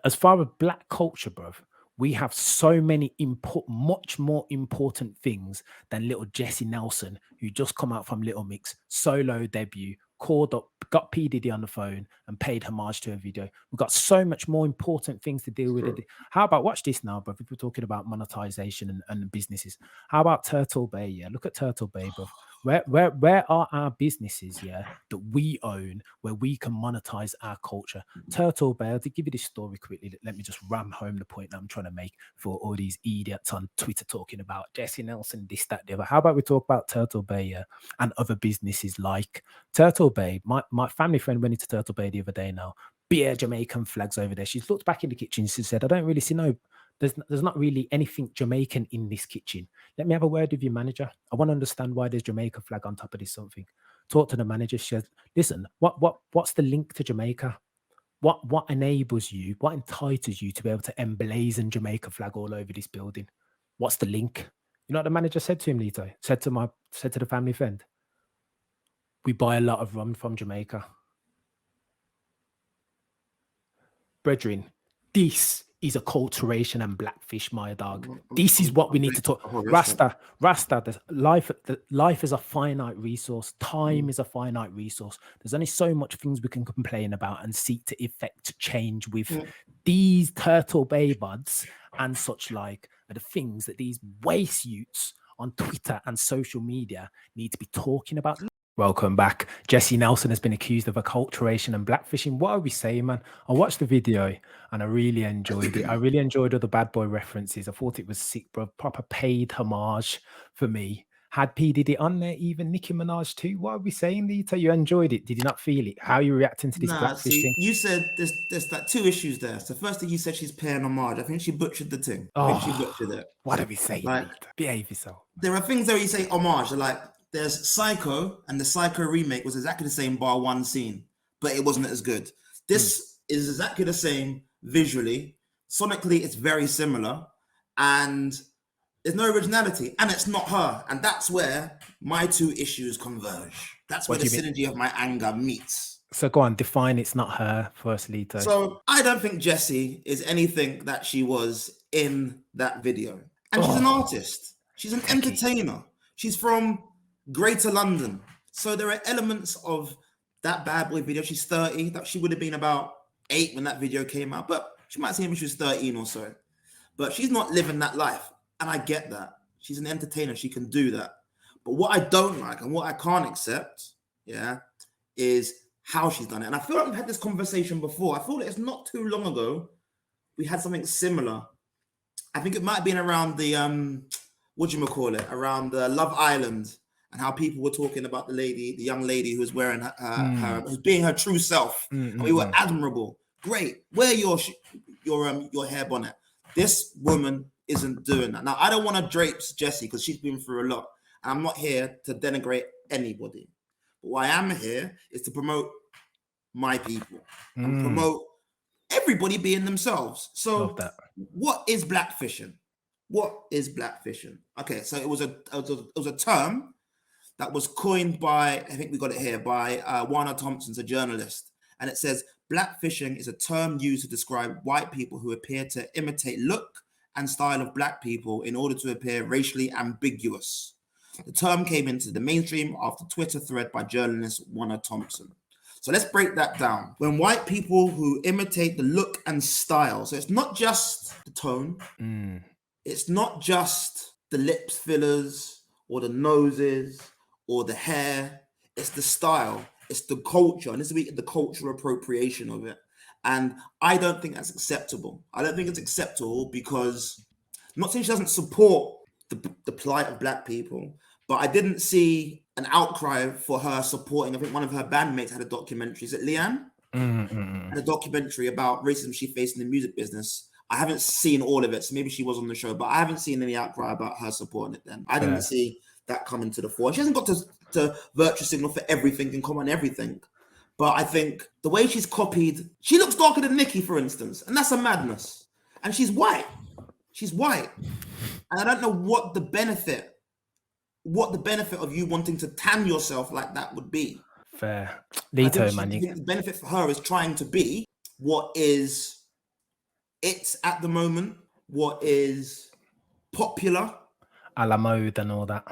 as far as black culture, bruv, we have so many much more important things than little Jesy Nelson, who just come out from Little Mix, solo debut, called up, got P. Diddy on the phone and paid homage to a video. We've got so much more important things to deal with. True. How about, watch this now, bruv, if we're talking about monetization and businesses. How about Turtle Bay? Yeah, look at Turtle Bay, bruv. Where are our businesses, yeah, that we own, where we can monetize our culture? Turtle Bay, to give you this story quickly, let me just ram home the point that I'm trying to make for all these idiots on Twitter talking about Jesy Nelson, this, that, the other. How about we talk about Turtle Bay, yeah, and other businesses like Turtle Bay? My family friend went into Turtle Bay the other day now. Bare Jamaican flags over there. She looked back in the kitchen. She said, I don't really see there's not really anything Jamaican in this kitchen. Let me have a word with your manager. I want to understand why there's Jamaica flag on top of this something. Talk to the manager. She said, listen, what's the link to Jamaica? What enables you, what entitles you to be able to emblazon Jamaica flag all over this building? What's the link? You know what the manager said to him, Lito? Said to the family friend, we buy a lot of rum from Jamaica. Brethren, this is acculturation and blackfish, my dog. This is what we need to talk. Rasta, life is a finite resource. Time is a finite resource. There's only so much things we can complain about and seek to effect change with. These Turtle Bay buds and such like are the things that these waste youths on Twitter and social media need to be talking about. Welcome back. Jesy Nelson has been accused of acculturation and blackfishing. What are we saying, man? I watched the video and I really enjoyed it. I really enjoyed all the bad boy references. I thought it was sick, bro. Proper paid homage for me. Had P. Diddy on there, even Nicki Minaj too. What are we saying, Lito? You enjoyed it? Did you not feel it? How are you reacting to this blackfish thing? You said there's like two issues there. So first thing you said she's paying homage. I think she butchered the thing. I think she butchered it. What are we saying, like, Lito? Behave yourself. There are things there where you say homage, like there's Psycho, and the Psycho remake was exactly the same bar one scene, but it wasn't as good. This is exactly the same visually. Sonically, it's very similar, and there's no originality, and it's not her. And that's where my two issues converge. That's where the synergy of my anger meets. So go on, define it's not her first, Lito. So I don't think Jesy is anything that she was in that video. And she's an artist. She's an entertainer. She's from Greater London. So there are elements of that bad boy video. She's 30. That she would have been about 8 when that video came out, but she might see him when she was 13 or so. But she's not living that life. And I get that. She's an entertainer. She can do that. But what I don't like and what I can't accept, is how she's done it. And I feel like we've had this conversation before. I feel like it's not too long ago we had something similar. I think it might have been around the around Love Island, and how people were talking about the young lady who was wearing her was being her true self. And we were admirable. Great. Wear your hair bonnet. This woman isn't doing that. Now, I don't want to drape Jesy because she's been through a lot. And I'm not here to denigrate anybody. But why I am here is to promote my people and promote everybody being themselves. So what is blackfishing? What is blackfishing? Okay, so it was a term that was coined by, I think we got it here, by Warner Thompson's a journalist. And it says, blackfishing is a term used to describe white people who appear to imitate look and style of black people in order to appear racially ambiguous. The term came into the mainstream after a Twitter thread by journalist Warner Thompson. So let's break that down. When white people who imitate the look and style, so it's not just the tone, it's not just the lips fillers or the noses or the hair, it's the style, it's the culture, and this is the cultural appropriation of it. And I don't think that's acceptable. I don't think it's acceptable because, I'm not saying she doesn't support the plight of black people, but I didn't see an outcry for her supporting. I think one of her bandmates had a documentary. Is it leigh-anne? Had a documentary about racism she faced in the music business. I haven't seen all of it, so maybe she was on the show, but I haven't seen any outcry about her supporting it then. I didn't see that coming to the fore. She hasn't got to virtue signal for everything and comment on everything. But I think the way she's copied, she looks darker than Nicki, for instance, and that's a madness. And she's white. She's white. And I don't know what the benefit of you wanting to tan yourself like that would be. Fair. Lito, man. I think the benefit for her is trying to be what is it's at the moment what is popular. A la mode and all that.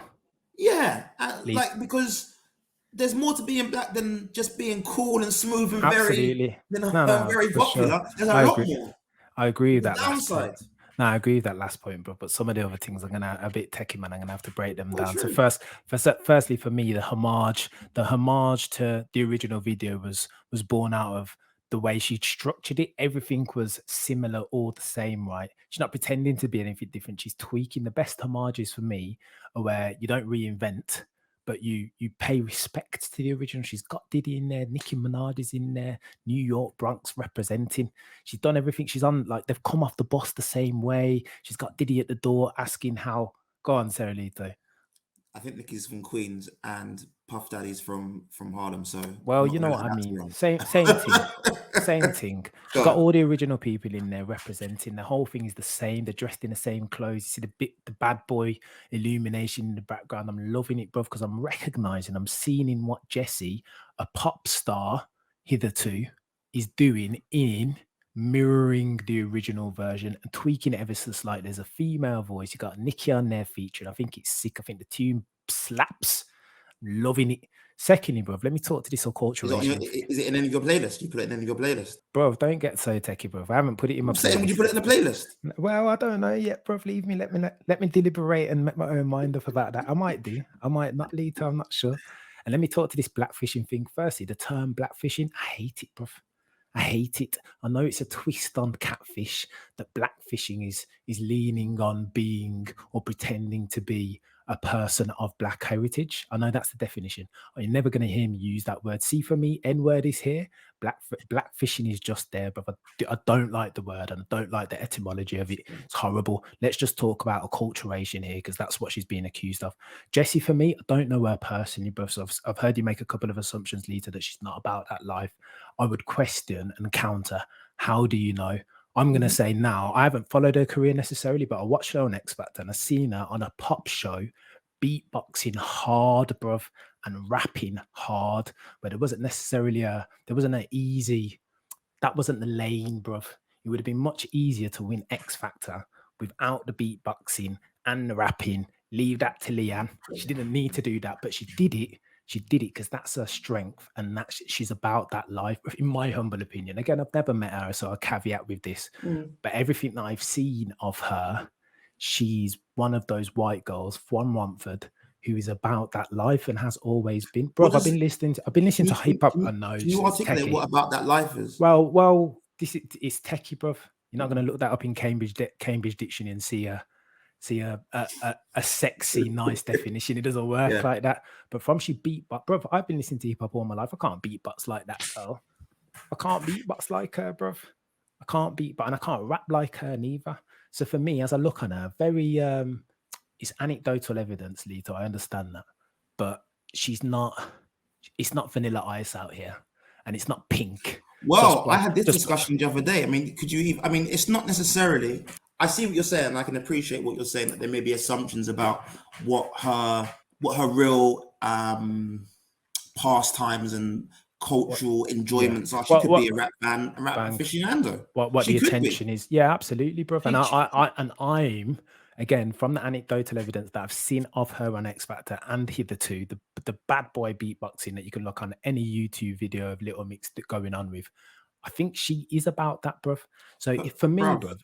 Yeah, Lead. like, because there's more to being black than just being cool and smooth and very, Absolutely. you know, No, very for sure. popular. There's a I lot agree. more. I agree with The that last point. downside. No, I agree with that last point, bro. But some of the other things are gonna a bit techie, man. I'm gonna have to break them down. So True. firstly, for me, the homage to the original video was born out of the way she structured it. Everything was similar, all the same, right? She's not pretending to be anything different. She's tweaking. The best homages for me are where you don't reinvent, but you pay respect to the original. She's got Diddy in there, Nicki Minaj is in there, New York, Bronx representing. She's done everything. She's on, like, they've come off the bus the same way. She's got Diddy at the door asking how. Go on, Sarah Lito. I think Nicki's from Queens and Puff Daddy's from Harlem. So Well, I'm not you know gonna what let I that to mean. wrong. Same thing. Same thing. Go She's got on. all the original people in there representing. The whole thing is the same. They're dressed in the same clothes. You see the bad boy illumination in the background. I'm loving it, bro, because I'm recognizing, I'm seeing in what Jesy, a pop star hitherto, is doing in mirroring the original version and tweaking it ever so slightly. There's a female voice. You got Nicki on there featured. I think it's sick. I think the tune slaps. Loving it. Secondly, bro, let me talk to this acculturation. Is it in any of your playlists? You put it in any of your playlist? Bro, don't get so techie, bro. I haven't put it in my I'm saying, would you playlist. put it in the playlist? Well, I don't know yet, bro. Leave me. Let me deliberate and make my own mind up about that. I might do. I might not, later. I'm not sure. And let me talk to this blackfishing thing. Firstly, the term blackfishing, I hate it, bro. I hate it. I know it's a twist on catfish, that blackfishing is leaning on being or pretending to be a person of black heritage. I know that's the definition. You're never going to hear me use that word. See, for me, N word is here. Blackfishing is just there, but I don't like the word and I don't like the etymology of it. It's horrible. Let's just talk about acculturation here, because that's what she's being accused of. Jesy, for me, I don't know her personally, but I've heard you make a couple of assumptions, Lita, that she's not about that life. I would question and counter, how do you know? I'm going to say now, I haven't followed her career necessarily, but I watched her on X Factor and I've seen her on a pop show beatboxing hard, bruv, and rapping hard, but it wasn't necessarily there wasn't an easy, that wasn't the lane, bruv. It would have been much easier to win X Factor without the beatboxing and the rapping. Leave that to leigh-anne. She didn't need to do that, but she did it. She did it because that's her strength, and that's, she's about that life, in my humble opinion. Again, I've never met her, so I'll caveat with this. But everything that I've seen of her, she's one of those white girls from Romford who is about that life and has always been. Bro, I've been listening to hip hop. I know. Can you articulate what about that life is? Well, this is techie, bro. You're not going to look that up in Cambridge Dictionary and see a sexy, nice definition. It doesn't work like that. But from she beatbox, bro, I've been listening to hip hop all my life. I can't beatbox like that, girl. I can't beatbox like her, bro. I can't beatbox, and I can't rap like her neither. So for me, as I look on her, very it's anecdotal evidence, Lito. I understand that, but she's not. It's not Vanilla Ice out here, and it's not Pink. Well, I had this discussion the other day. I mean, could you even? I mean, it's not necessarily. I see what you're saying, and I can appreciate what you're saying. That there may be assumptions about what her real pastimes and cultural enjoyments are. She could be a rap fan, a rap aficionado. What the attention is? Yeah, absolutely, bro. And I'm again, from the anecdotal evidence that I've seen of her on X Factor and hitherto, the bad boy beatboxing that you can look on any YouTube video of Little Mix going on with, I think she is about that, bruv. So for me, bruv,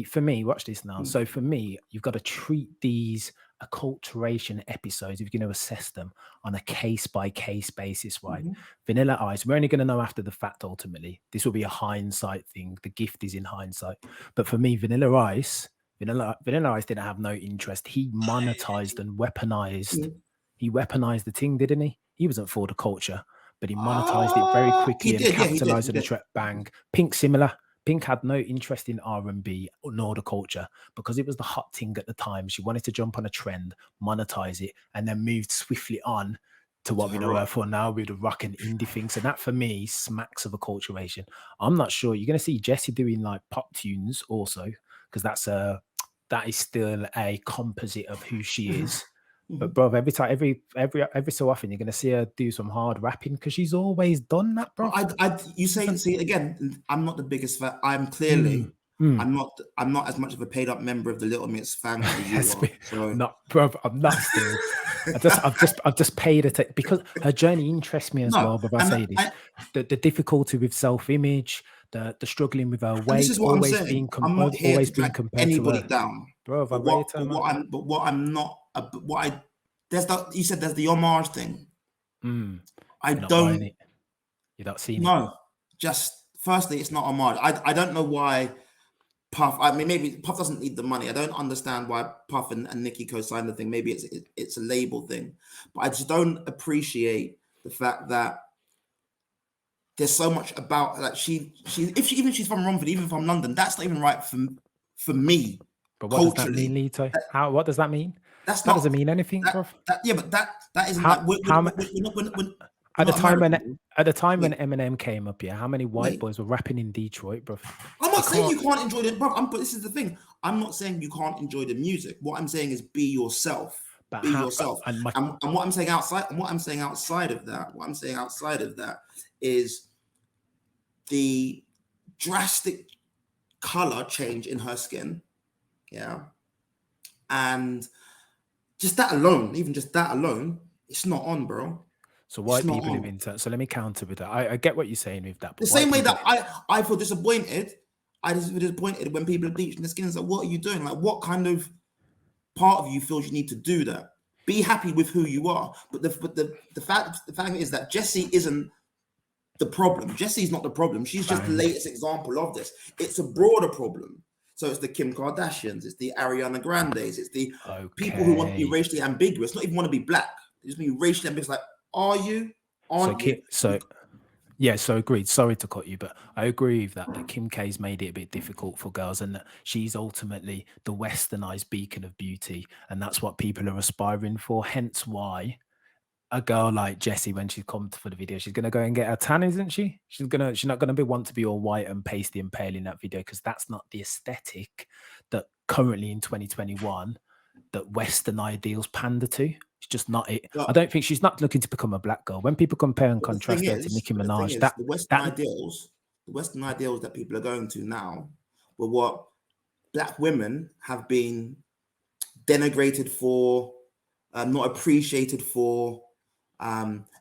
for me, watch this now. So for me, you've got to treat these acculturation episodes, if you're going to assess them, on a case-by-case basis, right? Vanilla Ice, we're only going to know after the fact, ultimately. This will be a hindsight thing. The gift is in hindsight. But for me, Vanilla Ice didn't have no interest. He monetized and weaponized. He weaponized the thing, didn't he? He wasn't for the culture, but he monetized it very quickly and capitalized on the trend. Bang. Pink, similar. Pink had no interest in R&B nor the culture because it was the hot thing at the time. She wanted to jump on a trend, monetize it, and then moved swiftly on to what we know her for now with the rock and indie things. And that, for me, smacks of acculturation. I'm not sure. You're going to see Jesy doing like pop tunes also, because that is still a composite of who she is. But bro, every so often you're gonna see her do some hard rapping because she's always done that, bro. You say again, I'm not the biggest fan. I'm clearly I'm not as much of a paid up member of the Little Mix fan club as you Yes, are. So not, bro. I'm not still. I've just paid attention because her journey interests me as no, well. But I and say this, the difficulty with self-image, the struggling with her and this weight, is what I'm saying. I'm not here to always being drag compared to anybody her. down. Bro, have I But what rated her, man? what I'm not what I there's that you said there's the homage thing. I You're not buying don't it. You're not seeing it. know. Just firstly, it's not homage. I don't know why Puff. I mean, maybe Puff doesn't need the money. I don't understand why Puff and Nicki co-signed the thing. Maybe it's a label thing, but I just don't appreciate the fact that there's so much about like even if she's from Romford, even from London, that's not even right for me. But what does that mean, Culturally, Lito? What does that mean? that's That doesn't not mean anything, bro. yeah, but that isn't How like we're at the not time American. when Eminem came up, yeah, how many white Wait. boys were rapping in Detroit, bro? I'm not saying you can't enjoy it, bro. But this is the thing. I'm not saying you can't enjoy the music. What I'm saying is be yourself. But Be how? yourself. And my, And what I'm saying outside of that is the drastic color change in her skin. Yeah. And just that alone, even just that alone, it's not on, bro. so white people live in. So let me counter with that. I get what you're saying with that. But The same way that I feel disappointed. I just feel disappointed when people are bleaching their skin. It's like, what are you doing? Like, what kind of part of you feels you need to do that? Be happy with who you are. But the fact is that Jesy isn't the problem. Jessy's not the problem. She's just the latest example of this. It's a broader problem. So it's the Kim Kardashians, it's the Ariana Grandes, it's the people who want to be racially ambiguous, not even want to be black. They just be racially ambiguous. Like, are you? Aren't you? Yeah, so agreed. Sorry to cut you, but I agree with that Kim K's made it a bit difficult for girls and that she's ultimately the westernized beacon of beauty. And that's what people are aspiring for. Hence why a girl like Jesy, when she comes for the video, she's gonna go and get her tan, isn't she? She's not gonna want to be all white and pasty and pale in that video because that's not the aesthetic that currently in 2021 that Western ideals pander to. It's just not it. I don't think she's not looking to become a black girl. When people compare and contrast her to Nicki Minaj, the Western ideals that people are going to now were what black women have been denigrated for, not appreciated for,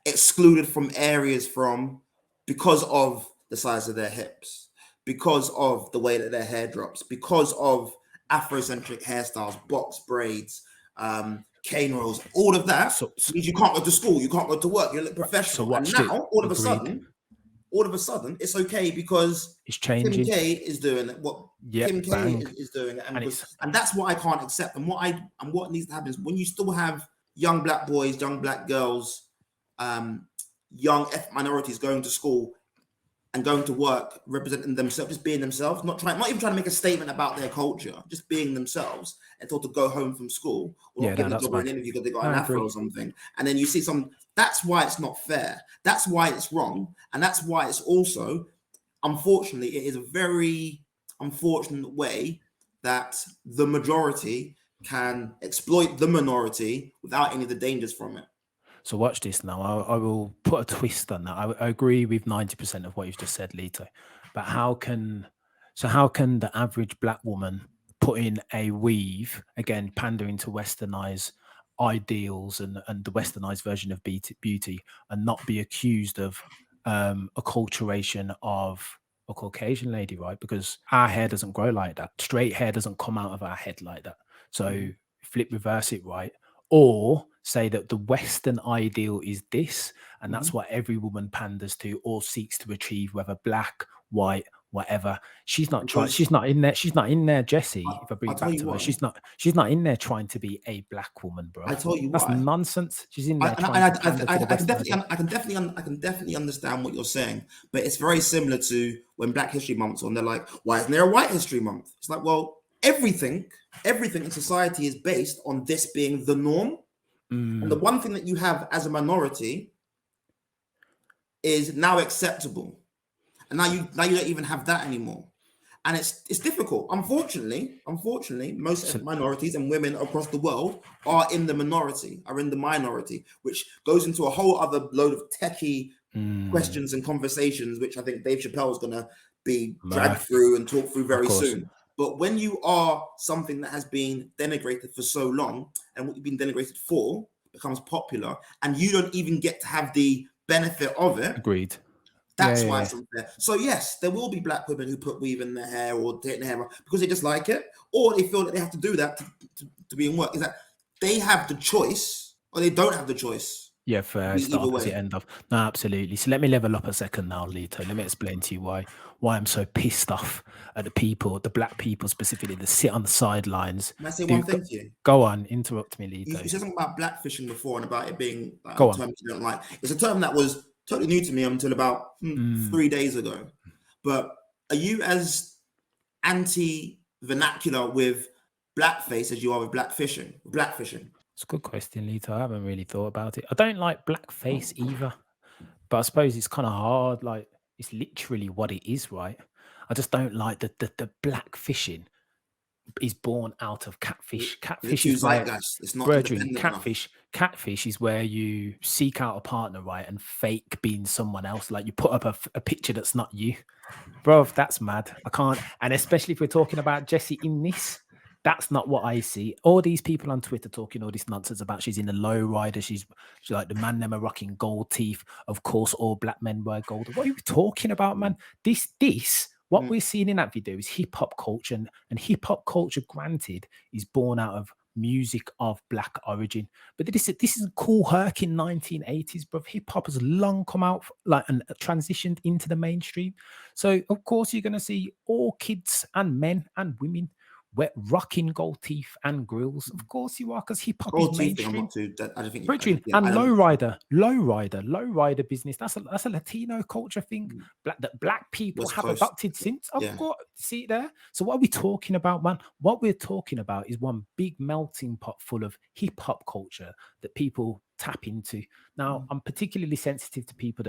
excluded from areas from because of the size of their hips, because of the way that their hair drops, because of Afrocentric hairstyles, box braids, cane rolls, all of that means you can't go to school, you can't go to work, you look professional. And now, all of a sudden, it's okay because it's changing. Kim K is doing it. What Kim K is doing it, and that's what I can't accept. And what needs to happen is when you still have young black boys, young black girls, young ethnic minorities going to school and going to work, representing themselves, just being themselves, not even trying to make a statement about their culture, just being themselves, and told to go home from school or get a job or an interview because they got an afro or something. And then you see that's why it's not fair. That's why it's wrong. And that's why it's also, unfortunately, it is a very unfortunate way that the majority can exploit the minority without any of the dangers from it. So watch this now. I will put a twist on that. I agree with 90% of what you've just said, Lito. But how can the average black woman put in a weave, again, pandering to westernized ideals and the westernized version of beauty and not be accused of acculturation of a Caucasian lady, right? Because our hair doesn't grow like that. Straight hair doesn't come out of our head like that. So reverse it, right? Or say that the Western ideal is this, and that's what every woman panders to or seeks to achieve, whether black, white, whatever. She's not trying. She's not in there. She's not in there, Jesy. If I bring it back to her, she's not in there trying to be a black woman, bro. I tell you that's why. nonsense. She's in there I can definitely understand what you're saying, but it's very similar to when Black History Month's on. They're like, why isn't there a White History Month? It's like, well, everything in society is based on this being the norm. And the one thing that you have as a minority is now acceptable. And now you don't even have that anymore. And it's difficult. Unfortunately, most minorities and women across the world are in the minority, which goes into a whole other load of techie questions and conversations, which I think Dave Chappelle is going to be dragged through and talked through very course. soon. But when you are something that has been denigrated for so long, and what you've been denigrated for becomes popular, and you don't even get to have the benefit of it, Agreed. that's why it's unfair. So yes, there will be black women who put weave in their hair or take their hair off because they just like it, or they feel that they have to do that to be in work. Is that they have the choice, or they don't have the choice. Yeah, fair. It's the opposite end of. No, absolutely. So let me level up a second now, Lito. Let me explain to you why I'm so pissed off at the people, the black people specifically, that sit on the sidelines. Can I say one thing to you? Go on, interrupt me, Lito. You said something about blackfishing before and about it being a Go term on. you don't like. It's a term that was totally new to me until about 3 days ago. But are you as anti-vernacular with blackface as you are with blackfishing? It's a good question, Lito. I haven't really thought about it. I don't like blackface either, but I suppose it's kind of hard. Like, it's literally what it is, right? I just don't like the blackfishing is born out of catfish. Catfish is where, it's not brethren, catfish is where you seek out a partner, right, and fake being someone else. Like, you put up a picture that's not you. Bro, that's mad. I can't. And especially if we're talking about Jesy in this, that's not what I see. All these people on Twitter talking all this nonsense about she's in the low rider. She's like, the man them are rocking gold teeth. Of course, all black men wear gold. What are you talking about, man? What we're seeing in that video is hip hop culture, and hip hop culture, granted, is born out of music of black origin. But this isn't Cool Herc in 1980s, bro. Hip hop has long come out and transitioned into the mainstream. So of course you're gonna see all kids and men and women rocking gold teeth and grills. Of course you are, because hip hop is mainstream. Low rider business. That's a Latino culture thing. Black people West have Coast. Adopted since. I've got see it there. So what are we talking about, man? What we're talking about is one big melting pot full of hip hop culture that people tap into. Now, I'm particularly sensitive to people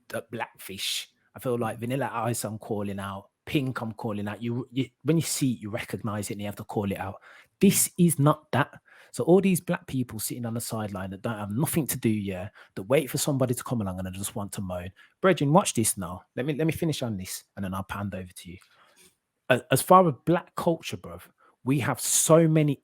that blackfish. I feel like Vanilla Ice, I'm calling out. Pink, I'm calling out. You when you see it, you recognize it, and you have to call it out. This is not that. So all these black people sitting on the sideline that don't have nothing to do, that wait for somebody to come along and just want to moan. Brethren, watch this now. Let me finish on this, and then I'll hand over to you. As far as black culture, bruv, we have so many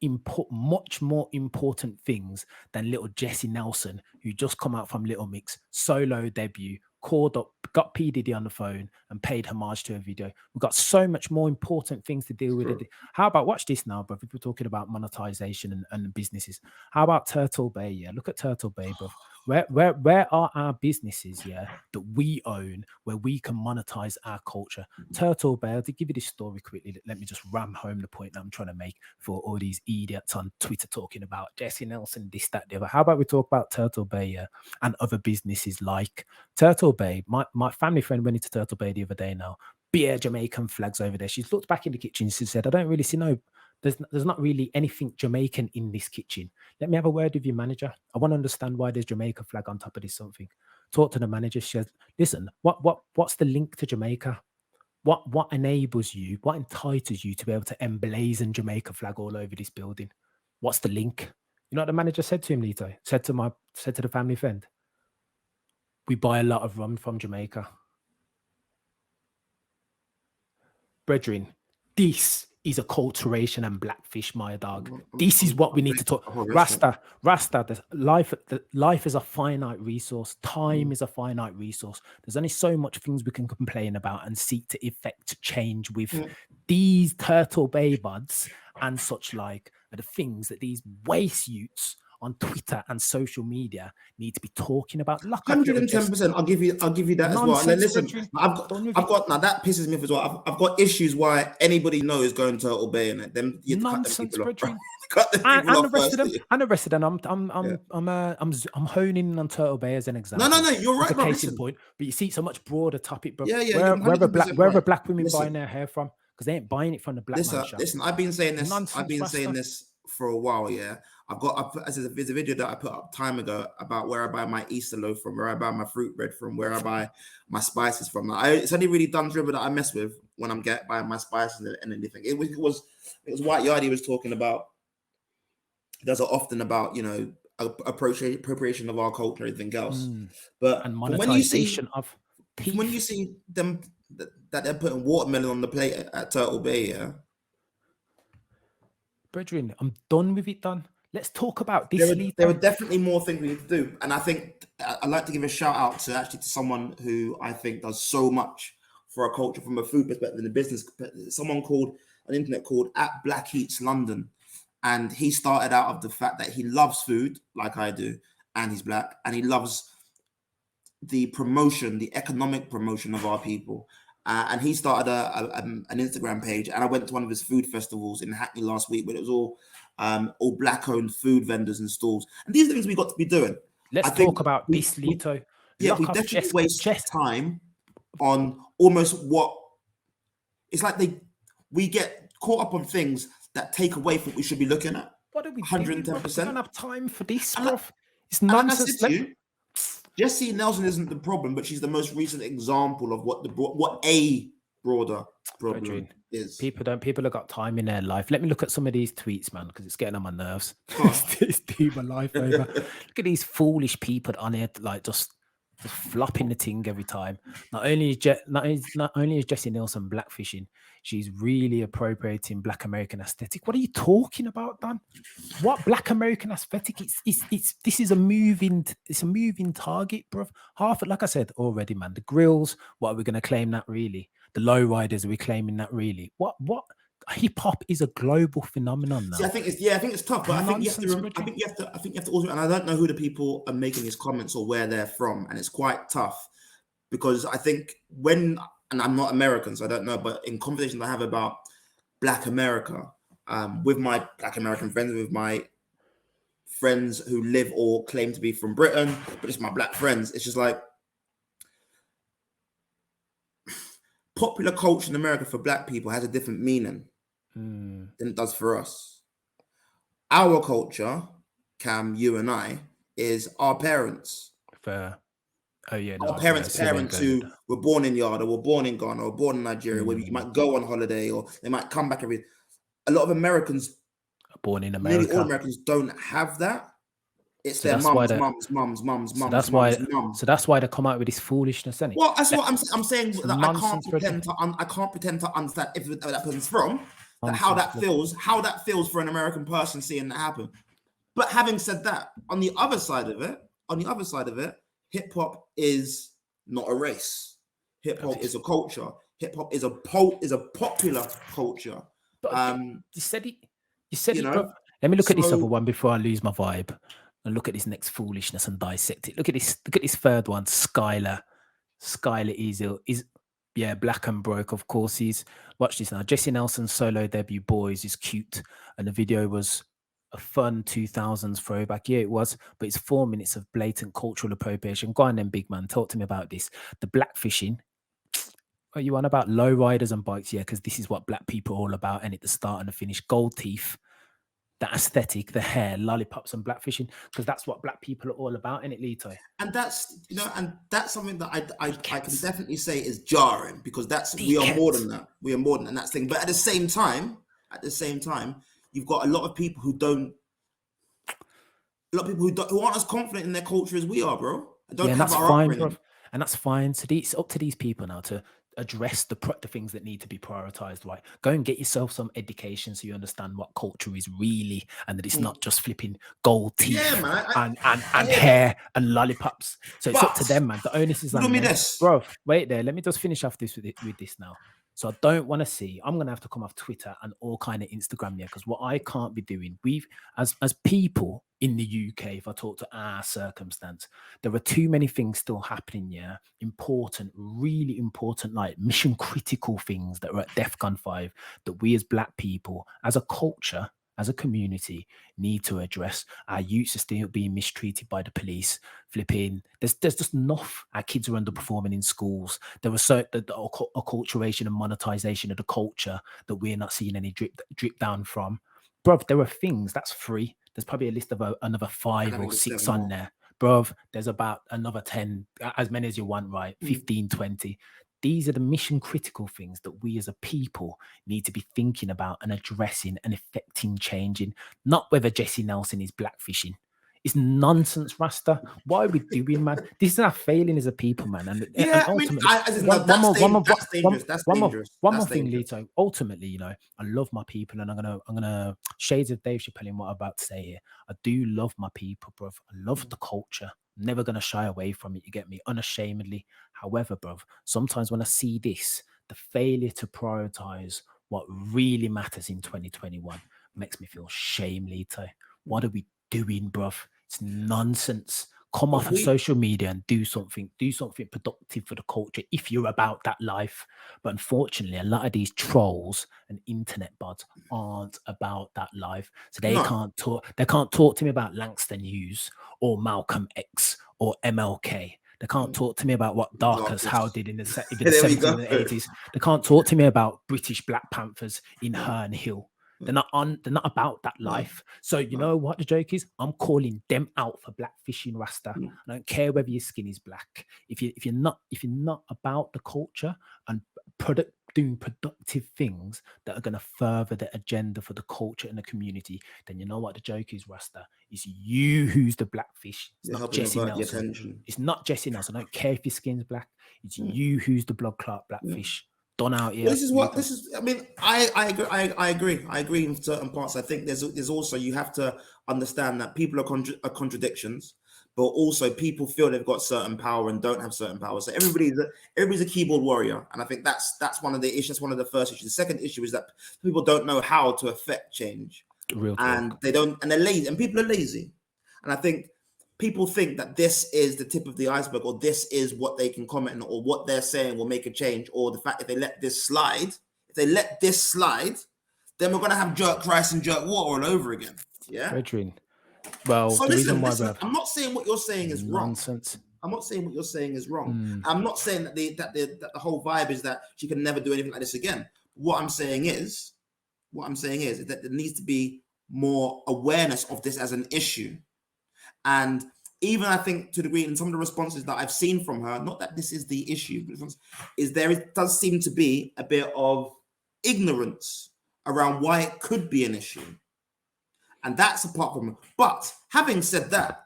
much more important things than little Jesy Nelson, who just come out from Little Mix, solo debut, called up, got P. Diddy on the phone and paid homage to a video. We've got so much more important things to deal with. How about, watch this now, bro, if we're talking about monetization and businesses. How about Turtle Bay? Yeah, look at Turtle Bay, bro. Where are our businesses, that we own, where we can monetize our culture? Turtle Bay, to give you this story quickly, let me just ram home the point that I'm trying to make for all these idiots on Twitter talking about Jesy Nelson, this, that, the other. How about we talk about Turtle Bay, and other businesses like Turtle Bay? My family friend went into Turtle Bay the other day now. Bare Jamaican flags over there. She's looked back in the kitchen. She said, I don't really see there's not really anything Jamaican in this kitchen. Let me have a word with your manager. I want to understand why there's Jamaica flag on top of this something. Talk to the manager. She says, listen, what's the link to Jamaica? What enables you, what entitles you to be able to emblazon Jamaica flag all over this building? What's the link? You know what the manager said to him, Lito? Said to the family friend, we buy a lot of rum from Jamaica. Brethren, this is acculturation and blackfish, my dog. This is what we need to talk. Rasta, life is a finite resource. Time is a finite resource. There's only so much things we can complain about and seek to effect change with. These Turtle Bay buds and such like are the things that these waste youths on Twitter and social media need to be talking about. 110%. I'll give you that as well. And then listen, I've got now that pisses me off as well. I've got issues why anybody knows going to Turtle Bay and them. Nonsense, brethren. And the rest of them. I'm honing in on Turtle Bay as an example. No, you're right. As a case in point, but you see it's a much broader topic, bro. Yeah. Where are black women buying their hair from? Because they ain't buying it from the black man shop. Listen, I've been saying this for a while. Yeah, there's a video that I put up time ago about where I buy my Easter loaf from, where I buy my fruit bread from, where I buy my spices from. It's only really done driven that I mess with when I'm buying my spices and anything. It was White Yardie was talking about. Does it often about appropriation of our culture, everything else, but and monetization when you see them that they're putting watermelon on the plate at Turtle Bay. Yeah, Brethren, I'm done with it, Dan. Let's talk about this, there are Lito. definitely more things we need to do, and I think I'd like to give a shout out to someone who I think does so much for our culture from a food perspective and a business perspective. Someone called on the internet called at Black Eats London, and he started out of the fact that he loves food like I do, and he's black, and he loves the promotion, the economic promotion of our people. And he started an Instagram page, and I went to one of his food festivals in Hackney last week, but it was all black-owned food vendors and stalls. And these are things we got to be doing. Let's talk about this, Lito. Yeah, we definitely waste time on almost what it's like. We get caught up on things that take away from what we should be looking at. What are we 110%. We don't have time for this, bro. It's nonsense. Jesy Nelson isn't the problem, but she's the most recent example of what a broader problem is. People have got time in their life. Let me look at some of these tweets, man, because it's getting on my nerves. It's doing my life over. Look at these foolish people on here, like just flopping the thing every time. Not only is Jesy Nelson blackfishing, she's really appropriating Black American aesthetic. What are you talking about, Dan? What Black American aesthetic? This is a moving target, bro. Like I said already, man. The grills. What are we going to claim that really? The lowriders, are we claiming that really? What? Hip hop is a global phenomenon now. See, I think it's tough, but I think you have to also, and I don't know who the people are making these comments or where they're from, and it's quite tough because I think and I'm not American, so I don't know, but in conversations I have about Black America, with my Black American friends, with my friends who live or claim to be from Britain, but it's my Black friends, it's just like popular culture in America for Black people has a different meaning than it does for us. Our culture, Cam, you and I, is our parents. Fair. Oh yeah, our parents who were born in Yard or were born in Ghana or born in Nigeria, where you might go on holiday or they might come back every. A lot of Americans are born in America. Nearly all Americans don't have that. It's their mums. So that's why they come out with this foolishness, isn't it? Well, that's what I'm saying. That I can't pretend to understand if that person's from. How that feels for an American person seeing that happen. But having said that, on the other side of it, hip hop is not a race. Hip hop is a culture. Hip hop is a popular culture. But you said it. Bro. Let me look at this other one before I lose my vibe. And look at this next foolishness and dissect it. Look at this third one, Skylar. Skylar is black and broke. Of course, watch this now. Jesy Nelson's solo debut, Boys, is cute, and the video was a fun 2000s throwback. Yeah, it was, but it's 4 minutes of blatant cultural appropriation. Go on then, big man. Talk to me about this. The blackfishing. Are you on about low riders and bikes? Yeah, because this is what Black people are all about, and at the start and the finish, gold teeth. That aesthetic, the hair, lollipops, and blackfishing, because that's what Black people are all about, isn't it, Lito? And that's something that I can definitely say is jarring, because we are more than that. We are more than that. That's thing. But at the same time, you've got a lot of people who aren't as confident in their culture as we are, bro. And that's fine, bro. And that's fine. So it's up to these people now to address the things that need to be prioritized, right? Go and get yourself some education so you understand what culture is really, and that it's not just flipping gold teeth and hair and lollipops. So it's up to them, man. The onus is on them. Bro, wait there. Let me just finish off this with this now. So I don't want to see. I'm gonna have to come off Twitter and all kind of Instagram here, because what I can't be doing. As people in the UK, if I talk to our circumstance, there are too many things still happening. Yeah, really important, like mission critical things that are at DEFCON 5 that we as Black people, as a culture, as a community, need to address. Our youths are still being mistreated by the police. Flipping, there's just enough. Our kids are underperforming in schools. There was the acculturation and monetization of the culture that we're not seeing any drip down from. Bruv, there are things that's free. There's probably a list of another 5 or 6 on there. Bruv, there's about another 10, as many as you want, right? 15, 20. These are the mission critical things that we as a people need to be thinking about and addressing and affecting changing. Not whether Jesy Nelson is blackfishing. It's nonsense, Rasta. What are we doing, man? This is our failing as a people, man. And Yeah, I mean, ultimately, that's dangerous. That's dangerous. one That's more thing, dangerous. Lito. Ultimately, you know, I love my people, and I'm gonna shades of Dave Chappelle in what I'm about to say here. I do love my people, bruv. I love the culture. Never gonna shy away from it. You get me, unashamedly. However, bruv, sometimes when I see this, the failure to prioritize what really matters in 2021 makes me feel shame, Lito. What are we doing, bruv? It's nonsense. Come off But of we, social media and do something productive for the culture if you're about that life. But unfortunately, a lot of these trolls and internet bots aren't about that life. So no, they can't talk to me about Langston Hughes or Malcolm X or MLK. They can't talk to me about what Darcus Howe darkness. did in the There we 70s go. and 80s. They can't talk to me about British Black Panthers in Herne Hill. They're not about that No, life. So you no. know what the joke is? I'm calling them out for blackfishing, Rasta. Mm. I don't care whether your skin is black. If you're not about the culture and doing productive things that are going to further the agenda for the culture and the community, then you know what the joke is, Rasta. It's you who's the blackfish. It's You're not helping Jesse avert the Nelson. attention. It's not Jesse Nelson. I don't care if your skin's black. It's Mm. you who's the blood clot Mm. blackfish. Done out Well, here. this is. I mean, I agree. I agree. I agree in certain parts. I think there's also, you have to understand that people are contradictions, but also people feel they've got certain power and don't have certain power. So everybody's a keyboard warrior, and I think that's one of the issues. That's one of the first issues. The second issue is that people don't know how to affect change, Real and talk. they don't, and they're lazy, and people are lazy, and I think people think that this is the tip of the iceberg, or this is what they can comment on, or what they're saying will make a change, or the fact if they let this slide, then we're gonna have jerk Christ and jerk water all over again. Yeah. Brethren. Well, So the reason why, listen. bruv, I'm not saying what you're saying is wrong. nonsense. I'm not saying what you're saying is wrong. Mm, I'm not saying that the whole vibe is that she can never do anything like this again. What I'm saying is that there needs to be more awareness of this as an issue. And even I think to the degree in some of the responses that I've seen from her, not that this is the issue, but it does seem to be a bit of ignorance around why it could be an issue. And that's apart from. But having said that,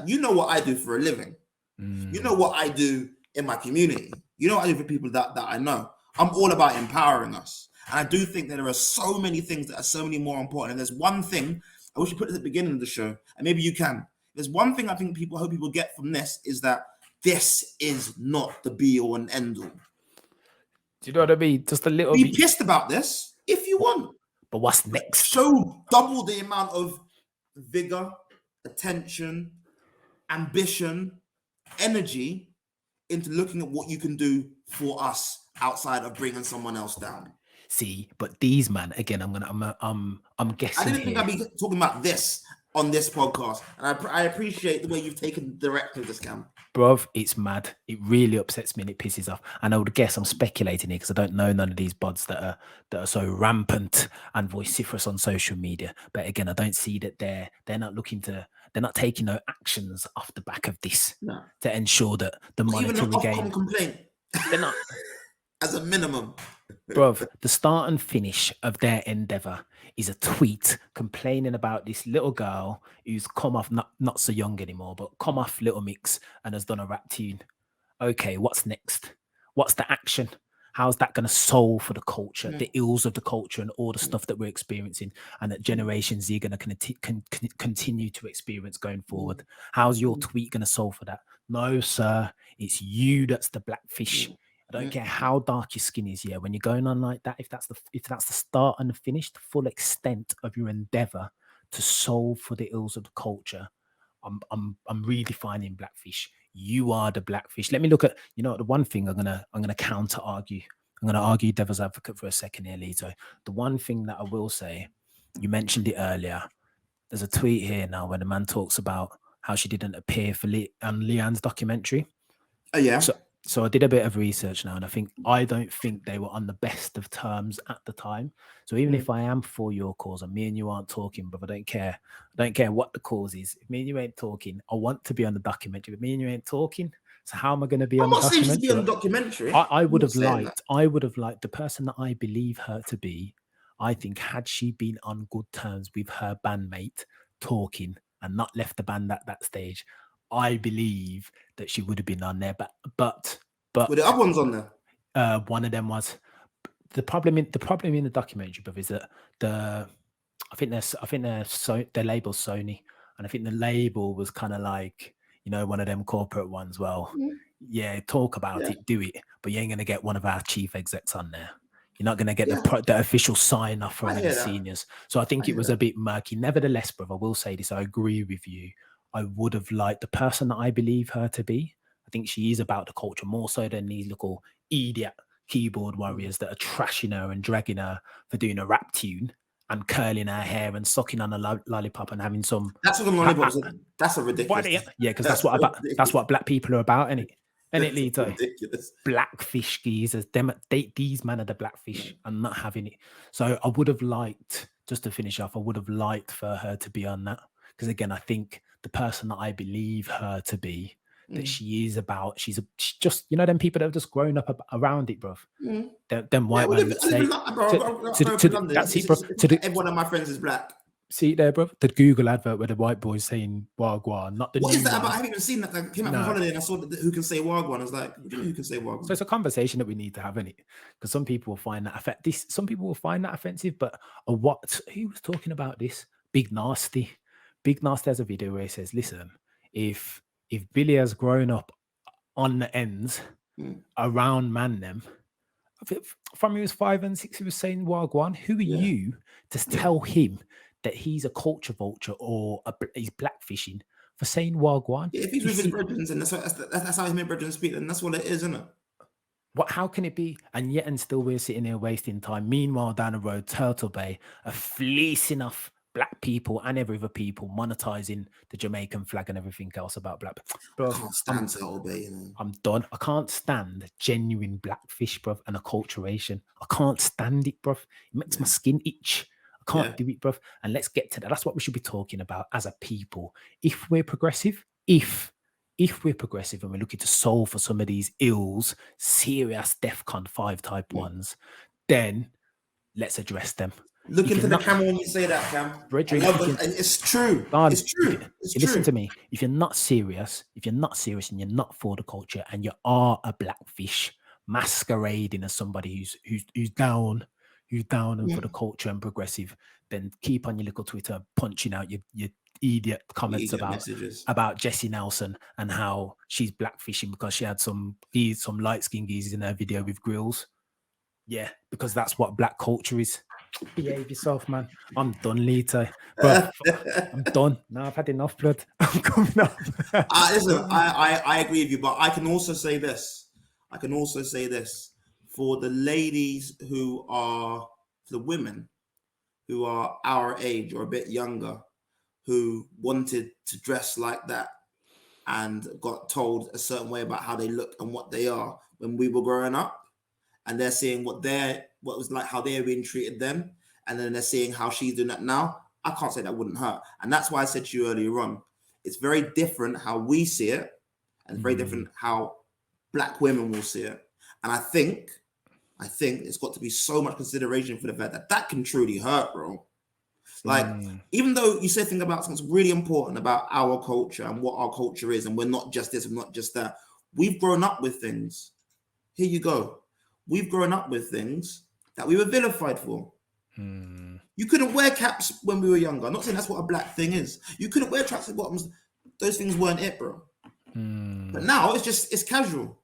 you know what I do for a living. You know what I do in my community. You know what I do for people that I know. I'm all about empowering us. And I do think that there are so many things that are so many more important. And there's one thing I wish you put at the beginning of the show, and maybe you can. There's one thing I think I hope people get from this, is that this is not the be all and end all. do you know what I mean? Just a little Be bit. pissed about this if you want. But what's next? Show double the amount of vigor, attention, ambition, energy into looking at what you can do for us outside of bringing someone else down. See, but these man again. I'm guessing. I didn't think here. I'd be talking about this on this podcast, and I appreciate the way you've taken the direction of this, Cam. Bruv, it's mad. It really upsets me and it pisses off. And I would guess I'm speculating here because I don't know none of these bods that are so rampant and vociferous on social media. But again, I don't see that they're not taking no actions off the back of this to ensure that the monetary gain. Complaint. They're not. As a minimum. Bruv, the start and finish of their endeavor is a tweet complaining about this little girl who's come off, not so young anymore, but come off Little Mix and has done a rap tune. Okay, what's next? What's the action? How's that going to solve for the culture, the ills of the culture, and all the stuff that we're experiencing, and that Generation Z are going to continue to experience going forward? How's your tweet going to solve for that? No, sir. It's you that's the blackfish. I don't care how dark your skin is. Yeah, when you're going on like that, if that's the start and the finish, the full extent of your endeavor to solve for the ills of the culture, I'm redefining blackfish. You are the blackfish. Let me look at, the one thing I'm gonna counter argue. I'm gonna argue devil's advocate for a second here, Lito. The one thing that I will say, you mentioned it earlier. There's a tweet here now where the man talks about how she didn't appear for leigh-anne's documentary. Oh yeah. So I did a bit of research now, and I don't think they were on the best of terms at the time. So even if I am for your cause and me and you aren't talking, but I don't care. I don't care what the cause is. If me and you ain't talking, I want to be on the documentary. But me and you ain't talking. So how am I going to be on the documentary? I'm not saying to be on the documentary. I would have liked the person that I believe her to be. I think had she been on good terms with her bandmate talking, and not left the band at that stage, I believe that she would have been on there. But Were the other ones on there? one of them was the problem in the documentary, brother, is that I think their label's Sony, and I think the label was kind of like, one of them corporate ones. Well, yeah, talk about it, do it, but you ain't gonna get one of our chief execs on there. You're not gonna get the official sign off from any of the seniors. So I think it was a bit murky. Nevertheless, brother, I will say this: I agree with you. I would have liked the person that I believe her to be. I think she is about the culture more so than these little idiot keyboard warriors that are trashing her and dragging her for doing a rap tune and curling her hair and sucking on a lollipop and having some. That's what the lollipops. That's a ridiculous. Yeah, because that's what black people are about, isn't it? And it leads to ridiculous. Blackfish geezers. These men are the Blackfish. I'm not having it. So I would have liked, just to finish off, I would have liked for her to be on that. Because again, I think the person that I believe her to be, that she is about, she's just, them people that have just grown up around it, bruv. Them white men that say, that's it, bro. Every one of my friends is black. See there, bro. The Google advert where the white boy's saying Wagwan, not the. What is that about? I haven't even seen that. I came out from holiday and I saw who can say Wagwan. I was like, what do you mean who can say Wagwan? So it's a conversation that we need to have, in it, because some people will find that some people will find that offensive. But who was talking about this? Big Nasty has a video where he says, "Listen, if Billy has grown up on the ends around man them." From he was 5 and 6, he was saying Wagwan. Who are you to tell him that he's a culture vulture or he's blackfishing for saying Wagwan? Yeah, if he's with his brethren, and that's how his brethren speak, and that's what it is, isn't it? How can it be? And yet, and still, we're sitting here wasting time. Meanwhile, down the road, Turtle Bay are fleecing off black people and every other people, monetizing the Jamaican flag and everything else about black. Bro, I can't stand Turtle Bay. I'm done. I can't stand genuine blackfish, bruv, and acculturation. I can't stand it, bruv. It makes my skin itch. I can't do it, bruv. And let's get to that. That's what we should be talking about as a people. If we're progressive, if we're progressive and we're looking to solve for some of these ills, serious DEFCON 5 type ones, then let's address them. Look into the camera when you say that, Cam. It's true. It's true. Listen to me. If you're not serious and you're not for the culture and you are a blackfish masquerading as somebody who's down and for the culture and progressive, then keep on your little Twitter punching out your idiot comments about Jesy Nelson and how she's blackfishing because she had some light-skinned geezers in her video with grills. Yeah, because that's what black culture is. Behave yourself, man. I'm done, Lito. Bro, I'm done. Now I've had enough blood. I'm coming up. Listen, I agree with you, but I can also say this. For the ladies for the women who are our age or a bit younger, who wanted to dress like that and got told a certain way about how they look and what they are when we were growing up, and they're seeing what was like, how they're being treated then, and then they're seeing how she's doing that now. I can't say that wouldn't hurt. And that's why I said to you earlier on, it's very different how we see it, and very different how black women will see it. And I think it's got to be so much consideration for the fact that can truly hurt, bro. Like, even though you say things about something really important about our culture and what our culture is, and we're not just this, we're not just that. We've grown up with things. Here you go. We've grown up with things that we were vilified for. You couldn't wear caps when we were younger. I'm not saying that's what a black thing is. You couldn't wear tracksuit bottoms. Those things weren't it, bro. But now it's casual.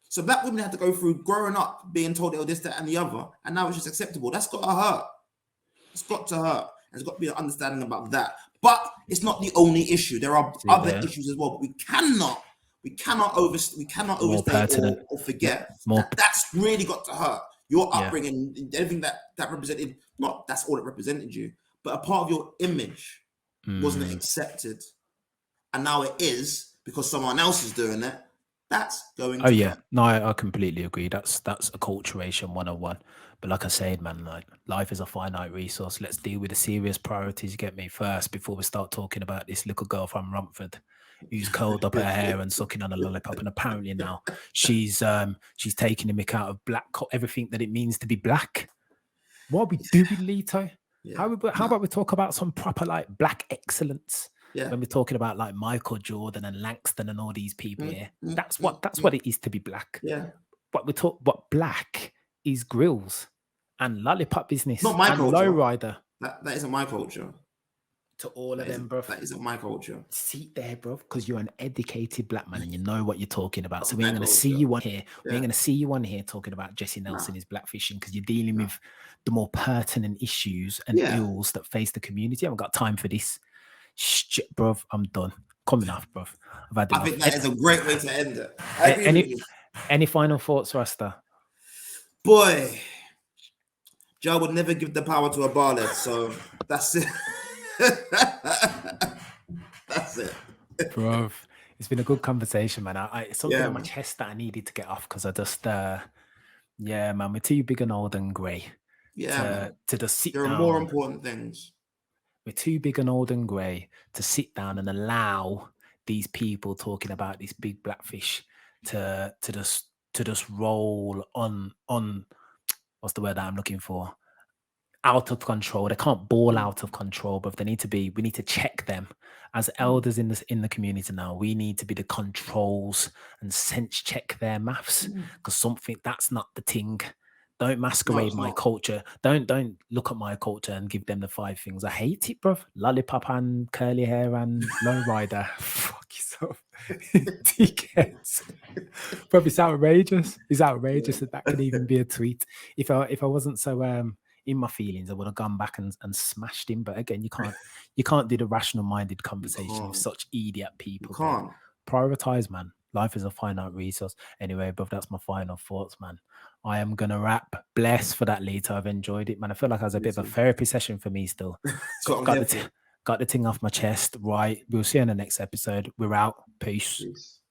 So black women had to go through growing up being told they were this, that, and the other, and now it's just acceptable. That's got to hurt. It's got to hurt. And there's got to be an understanding about that. But it's not the only issue. There are other issues as well. But we cannot overstate or forget that's really got to hurt. Your upbringing, everything that represented, not that's all it represented you, but a part of your image wasn't accepted. And now it is because someone else is doing it. That's going to hurt. No, I completely agree. That's acculturation 101. But like I said, man, like, life is a finite resource. Let's deal with the serious priorities, you get me, first, before we start talking about this little girl from Romford who's curled up her hair and sucking on a lollipop, and apparently now she's taking the mick out of everything that it means to be black. What are we doing, Lito? How about we talk about some proper like black excellence Yeah. When we're talking about like Michael Jordan and Langston and all these people here, that's what mm. it is to be black. Yeah. What black is grills and lollipop business Not my and culture. lowrider. That isn't my culture. To all of them, bruv. That isn't my culture. Sit there, bruv, because you're an educated black man and you know what you're talking about. Not So we ain't my gonna see culture. you on here. We Yeah. ain't gonna see you on here talking about Jesy Nelson is blackfishing, because you're dealing with the more pertinent issues and ills that face the community. I haven't got time for this. Shit, bruv, I'm done. Coming off, bruv. I've had enough. I think that is a great way to end it. I agree with you. Any final thoughts, Rasta? Boy, Joe would never give the power to a barlet, so that's it. That's it. Bruv, it's been a good conversation, man. It's something on my chest that I needed to get off, because I just yeah, man, we're too big and old and grey to just sit down. There are more important things. We're too big and old and grey to sit down and allow these people talking about this big blackfish to just roll on what's the word that I'm looking for? Out of control. They can't ball out of control, but we need to check them as elders in the community now. We need to be the controls and sense check their maths, because something that's not the thing. Don't masquerade my culture. Don't look at my culture and give them the 5 things. I hate it, bruv. Lollipop and curly hair and lowrider. Fuck yourself. Dickheads. Bruv, it's outrageous. It's outrageous that could even be a tweet. If I wasn't so in my feelings, I would have gone back and smashed him. But again, you can't do the rational minded conversation with such idiot people. You can't. Prioritize, man. Life is a finite resource. Anyway, bruv, that's my final thoughts, man. I am gonna wrap. Bless for that later. I've enjoyed it, man. I feel like it was a bit of a therapy session for me still. Got the thing off my chest. Right. We'll see you in the next episode. We're out. Peace.